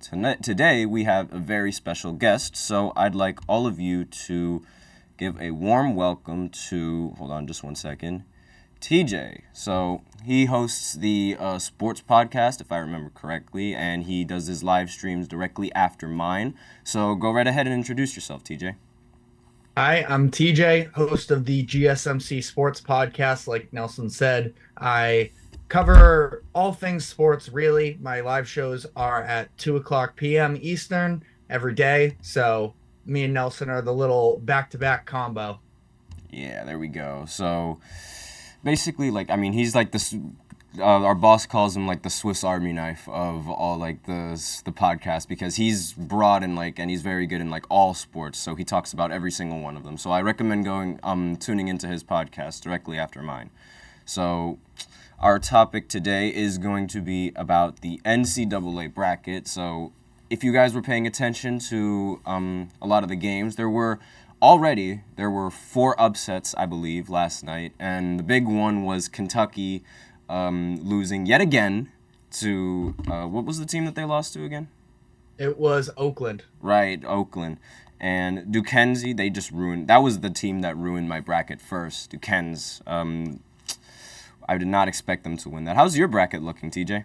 today we have a very special guest, so I'd like all of you to give a warm welcome to, hold on just one second, TJ. So he hosts the sports podcast, if I remember correctly, and he does his live streams directly after mine. So go right ahead and introduce yourself, TJ. Hi, I'm TJ, host of the GSMC Sports Podcast. Like Nelson said, I cover all things sports, really. My live shows are at 2 o'clock p.m. Eastern every day. So me and Nelson are the little back-to-back combo. Yeah, there we go. So basically, he's like this. Our boss calls him like the Swiss Army knife of all like the podcast because he's broad and he's very good in like all sports. So he talks about every single one of them. So I recommend tuning into his podcast directly after mine. So our topic today is going to be about the NCAA bracket. So if you guys were paying attention to a lot of the games, there were 4 upsets, I believe, last night, and the big one was Kentucky losing yet again to what was the team that they lost to again? It was Oakland. Right, Oakland. And Duquesne, they just ruined. That was the team that ruined my bracket first. Duquesne. I did not expect them to win that. How's your bracket looking, TJ?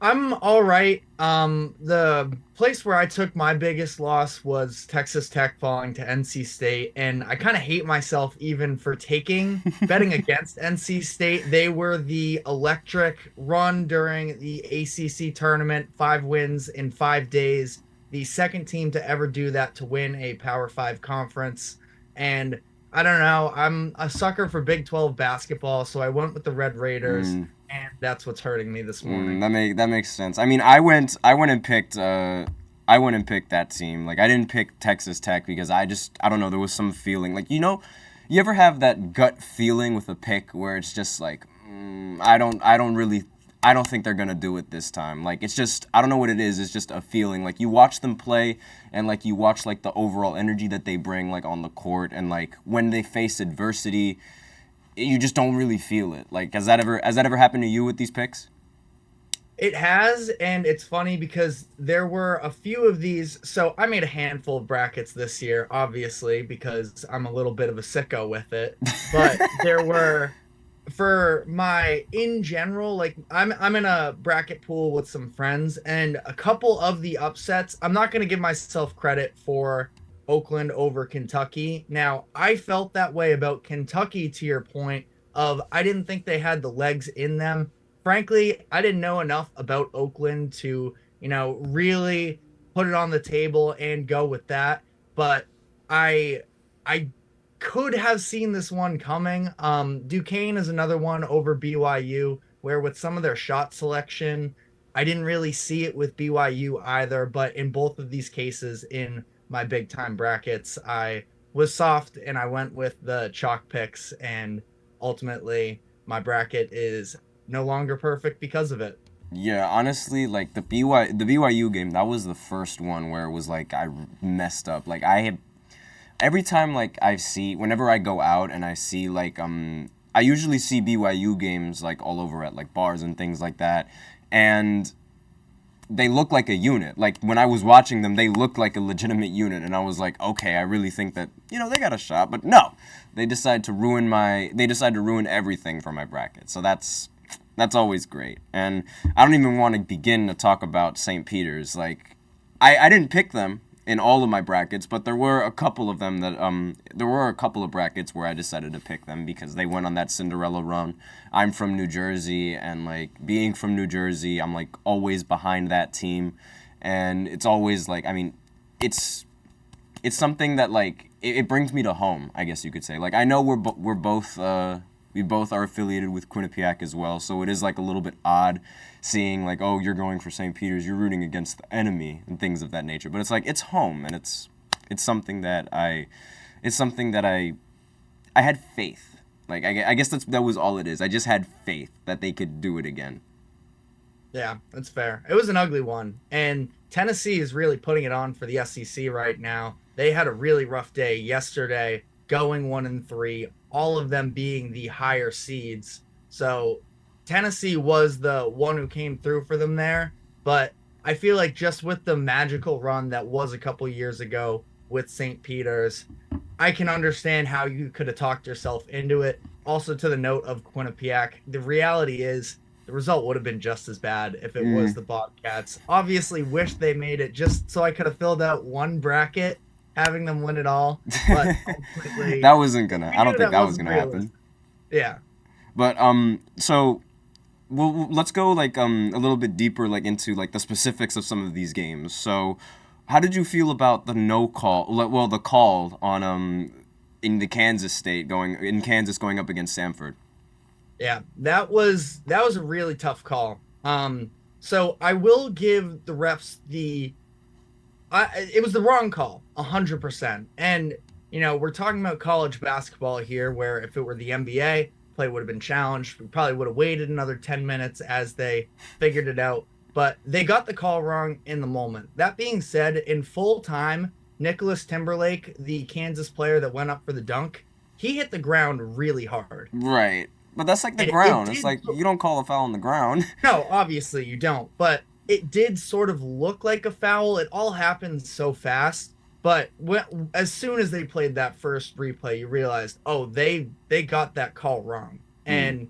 I'm all right. The place where I took my biggest loss was Texas Tech falling to NC State, and I kind of hate myself even for betting against NC State. They were the electric run during the ACC tournament, 5 wins in 5 days, the second team to ever do that to win a Power 5 conference. And I don't know, I'm a sucker for Big 12 basketball, so I went with the Red Raiders. And that's what's hurting me this morning. That makes sense. I mean, I went and picked that team. Like I didn't pick Texas Tech because I don't know, there was some feeling like you ever have that gut feeling with a pick where it's just like I don't think they're gonna do it this time. Like it's just I don't know what it is. It's just a feeling. Like you watch them play and like you watch like the overall energy that they bring like on the court and like when they face adversity, you just don't really feel it. Like, has that ever happened to you with these picks? It has, and it's funny because there were a few of these. So I made a handful of brackets this year, obviously, because I'm a little bit of a sicko with it. But there were for my in general, like I'm in a bracket pool with some friends, and a couple of the upsets, I'm not gonna give myself credit for Oakland over Kentucky. Now, I felt that way about Kentucky to your point of I didn't think they had the legs in them. Frankly, I didn't know enough about Oakland to, really put it on the table and go with that. But I could have seen this one coming. Duquesne is another one over BYU, where with some of their shot selection, I didn't really see it with BYU either. But in both of these cases, in my big time brackets, I was soft and I went with the chalk picks, and ultimately my bracket is no longer perfect because of it. Yeah, honestly, like the BYU game, that was the first one where it was like I messed up. Like I had every time like whenever I go out and I see I usually see BYU games like all over at like bars and things like that, and they look like a unit. Like when I was watching them, they looked like a legitimate unit, and I was like, okay, I really think that they got a shot. But no, they decide to ruin everything for my bracket. So that's always great. And I don't even want to begin to talk about St. Peter's. Like I didn't pick them in all of my brackets, but there were a couple of them that there were a couple of brackets where I decided to pick them because they went on that Cinderella run. I'm from New Jersey, and like being from New Jersey, I'm like always behind that team, and it's always like it's something that like it brings me to home, I guess you could say. Like I know we're both we both are affiliated with Quinnipiac as well, so it is like a little bit odd seeing like, oh, you're going for St. Peter's, you're rooting against the enemy and things of that nature. But it's like it's home, and it's something that I had faith. Like I guess that was all it is. I just had faith that they could do it again. Yeah, that's fair. It was an ugly one. And Tennessee is really putting it on for the SEC right now. They had a really rough day yesterday, going 1-3, all of them being the higher seeds. So Tennessee was the one who came through for them there. But I feel like just with the magical run that was a couple years ago with St. Peter's, I can understand how you could have talked yourself into it. Also, to the note of Quinnipiac, the reality is the result would have been just as bad if it was Mm. the Bobcats. Obviously, wish they made it just so I could have filled out one bracket, having them win it all. But That ultimately, wasn't gonna. we I don't knew think that that was wasn't gonna realistic. happen. Yeah. But so let's go like a little bit deeper like into like the specifics of some of these games. So, how did you feel about the no call? Well, the call on in the Kansas going up against Samford. Yeah, that was a really tough call. So I will give the refs it was the wrong call, 100%. And we're talking about college basketball here, where if it were the NBA, play would have been challenged. We probably would have waited another 10 minutes as they figured it out. But they got the call wrong in the moment. That being said, in full time, Nicholas Timberlake, the Kansas player that went up for the dunk, he hit the ground really hard. Right. But that's like the And it ground. It's did like you don't call a foul on the ground. no, obviously you don't, but it did sort of look like a foul. It all happened so fast, but as soon as they played that first replay, you realized, oh, they got that call wrong. Hmm. And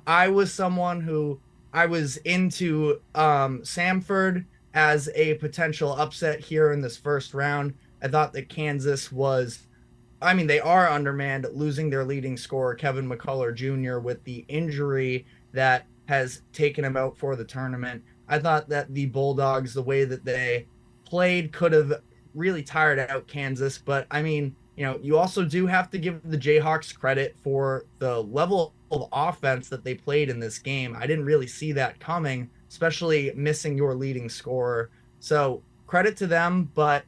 I was someone who I was into Samford as a potential upset here in this first round. I thought that Kansas was I mean, they are undermanned, losing their leading scorer, Kevin McCullough Jr., with the injury that has taken him out for the tournament. I thought that the Bulldogs, the way that they played, could have really tired out Kansas. But I mean, you also do have to give the Jayhawks credit for the level of offense that they played in this game. I didn't really see that coming, especially missing your leading scorer. So credit to them, but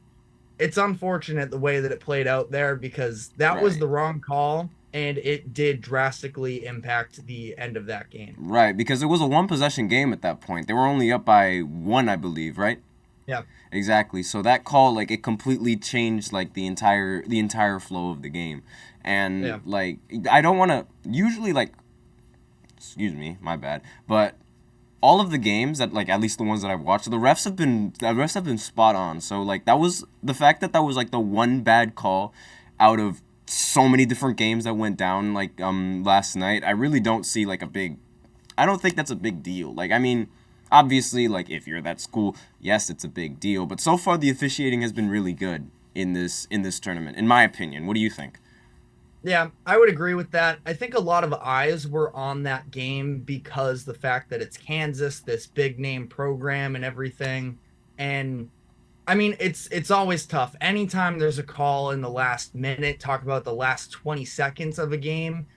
it's unfortunate the way that it played out there because that was Right. the wrong call and it did drastically impact the end of that game. Right. Because it was a one possession game at that point. They were only up by one, I believe. Right. Yeah. Exactly. So that call, like, it completely changed like the entire flow of the game, and Yeah. like I don't want to usually like, excuse me, my bad, but all of the games that like at least the ones that I've watched, the refs have been spot on. So like that was the fact that was like the one bad call out of so many different games that went down like last night. I really don't see like a big I don't think that's a big deal. Like, I mean, obviously, like if you're that school, yes, it's a big deal. But so far, the officiating has been really good in this tournament, in my opinion. What do you think? Yeah, I would agree with that. I think a lot of eyes were on that game because the fact that it's Kansas, this big name program and everything. And I mean, it's always tough. Anytime there's a call in the last minute, talk about the last 20 seconds of a game,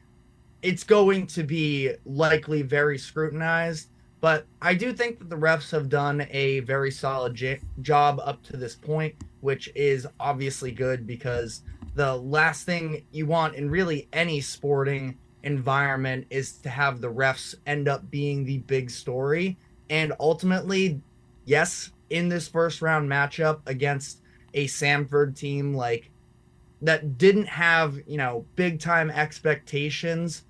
it's going to be likely very scrutinized. But I do think that the refs have done a very solid job up to this point, which is obviously good because the last thing you want in really any sporting environment is to have the refs end up being the big story. And ultimately, yes, in this first round matchup against a Samford team like that didn't have, big time expectations,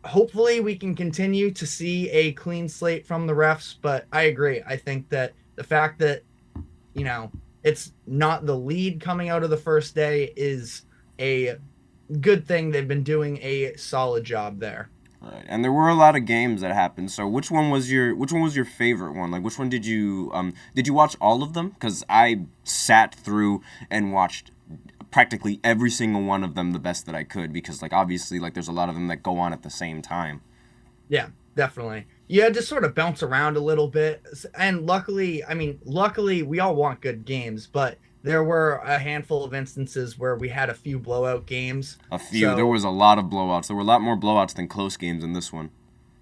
hopefully we can continue to see a clean slate from the refs. But I agree. I think that the fact that, you know, it's not the lead coming out of the first day is a good thing. They've been doing a solid job there. Right. And there were a lot of games that happened. So which one was your favorite one? Like which one did you watch all of them? Because I sat through and watched practically every single one of them the best that I could because like obviously like there's a lot of them that go on at the same time. Yeah, definitely. You had to sort of bounce around a little bit. And luckily, I mean, luckily, we all want good games, but there were a handful of instances where we had a few blowout games. A few. There So, was a lot of blowouts. There were a lot more blowouts than close games in this one.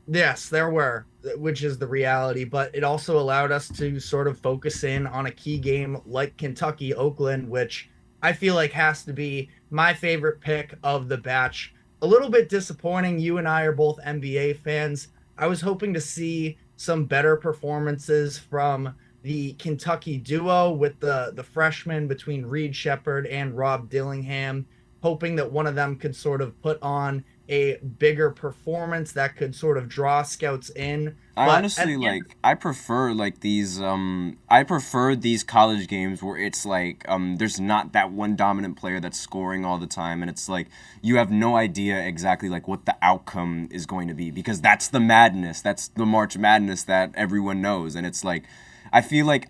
yes, there were, which is the reality, but it also allowed us to sort of focus in on a key game like Kentucky Oakland, which I feel like has to be my favorite pick of the batch. A little bit disappointing. You and I are both NBA fans. I was hoping to see some better performances from the Kentucky duo with the freshmen between Reed Shepard and Rob Dillingham, hoping that one of them could sort of put on a bigger performance that could sort of draw scouts in. I But at honestly the end, like I prefer like these I prefer these college games where it's like there's not that one dominant player that's scoring all the time, and it's like you have no idea exactly like what the outcome is going to be, because that's the madness. That's the March Madness that everyone knows. And it's like I feel like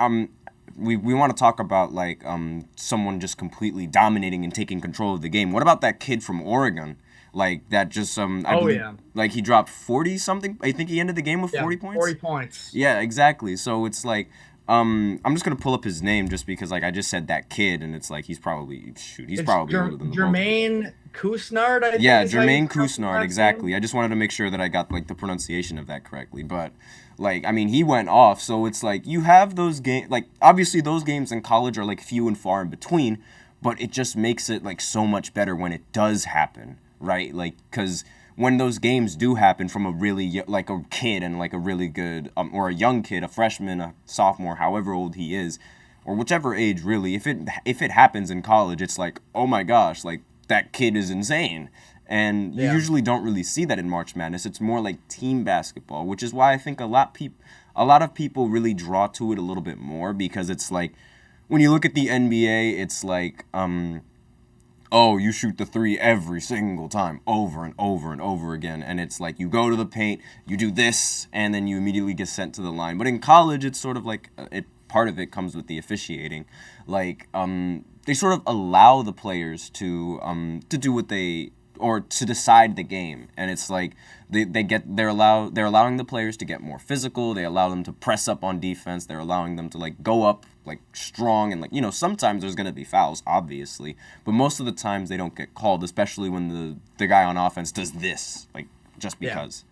we want to talk about like someone just completely dominating and taking control of the game. What about that kid from Oregon? Like that just I oh believe yeah, like he dropped 40 something. I think he ended the game with yeah, 40 points. 40 points. Yeah, exactly. So it's like I'm just going to pull up his name just because like I just said that kid, and it's like he's It's probably older than the both of us. Jermaine Kusnard, I think Yeah, is how you Jermaine pronounce his Kusnard, last name. exactly. I just wanted to make sure that I got like the pronunciation of that correctly. But like I mean, he went off, so it's like you have those games, like obviously those games in college are like few and far in between, but it just makes it like so much better when it does happen, right? Like cuz when those games do happen from a like a kid and like a really good or a young kid, a freshman, a sophomore, however old he is, or whichever age really, if it happens in college, it's like, "Oh my gosh, like that kid is insane." And you Yeah. usually don't really see that in March Madness. It's more like team basketball, which is why I think a lot of people really draw to it a little bit more, because it's like when you look at the NBA, it's like oh, you shoot the three every single time, over and over and over again. And it's like you go to the paint, you do this, and then you immediately get sent to the line. But in college, it's sort of like part of it comes with the officiating. Like they sort of allow the players to do what they, or to decide the game. And it's like they're allowing the players to get more physical. They allow them to press up on defense. They're allowing them to like go up like strong, and like sometimes there's gonna be fouls, obviously, but most of the times they don't get called, especially when the guy on offense does this, like just Yeah. because.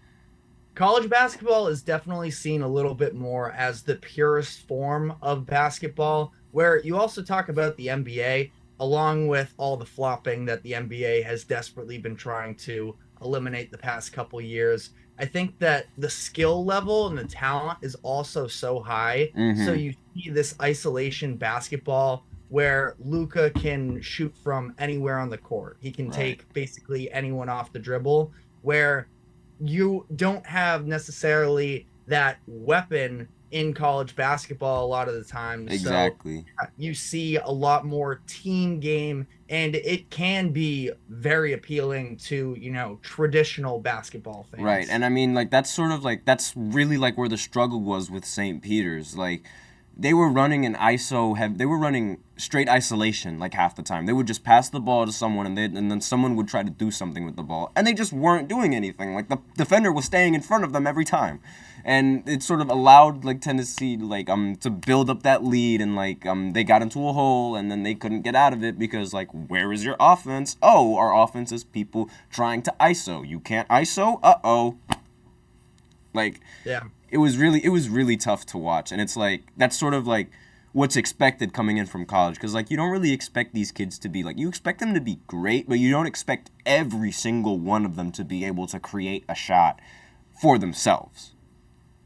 College basketball is definitely seen a little bit more as the purest form of basketball, where you also talk about the NBA, along with all the flopping that the NBA has desperately been trying to eliminate the past couple years. I think that the skill level and the talent is also so high. So Mm-hmm. you see this isolation basketball where Luca can shoot from anywhere on the court. He can Right. take basically anyone off the dribble, where you don't have necessarily that weapon in college basketball a lot of the time. So Exactly. you see a lot more team game, and it can be very appealing to, traditional basketball Right. fans. And I mean, like, that's really like where the struggle was with St. Peter's. Like, they were running they were running straight isolation like half the time. They would just pass the ball to someone, and then someone would try to do something with the ball, and they just weren't doing anything. Like the defender was staying in front of them every time. And it sort of allowed like Tennessee like to build up that lead, and like they got into a hole, and then they couldn't get out of it because like, where is your offense? Oh, our offense is people trying to ISO. You can't ISO? Uh-oh. Like Yeah. it was really tough to watch, and it's like that's sort of like what's expected coming in from college, because like you don't really expect these kids to be like, you expect them to be great, but you don't expect every single one of them to be able to create a shot for themselves.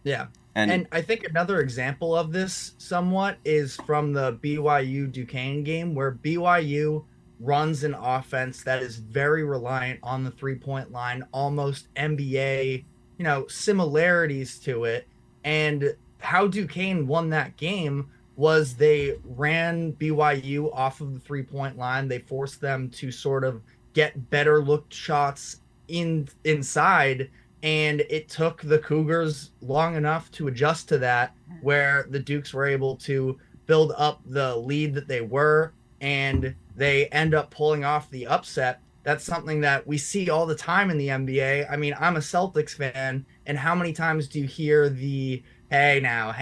Yeah. And And I think another example of this somewhat is from the BYU Duquesne game, where BYU runs an offense that is very reliant on the three-point line, almost NBA, similarities to it. And how Duquesne won that game was they ran BYU off of the three-point line. They forced them to sort of get better looked shots inside, and it took the Cougars long enough to adjust to that, where the Dukes were able to build up the lead that they were, and they end up pulling off the upset. That's something that we see all the time in the NBA. I mean, I'm a Celtics fan, and how many times do you hear the hey now?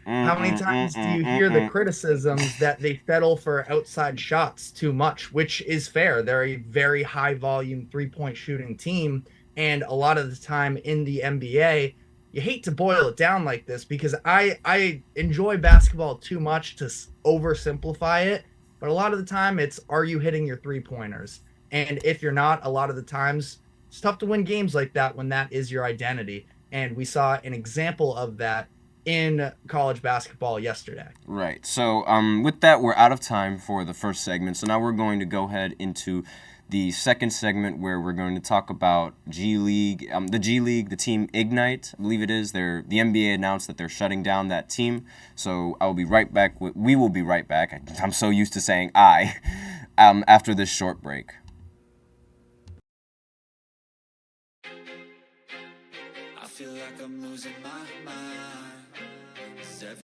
How many times do you hear the mm-mm-mm-mm-mm. criticisms that they settle for outside shots too much, which is fair? They're a very high volume three-point shooting team, and a lot of the time in the NBA, you hate to boil it down like this because I enjoy basketball too much to oversimplify it, but a lot of the time it's, are you hitting your three pointers? And if you're not, a lot of the times it's tough to win games like that when that is your identity. And we saw an example of that in college basketball yesterday. Right. So, with that, we're out of time for the first segment. So now we're going to go ahead into the second segment where we're going to talk about G League, the team Ignite, I believe it is. The NBA announced that they're shutting down that team. So I will be right back. We will be right back. I'm so used to saying after this short break. I feel like I'm losing my mind.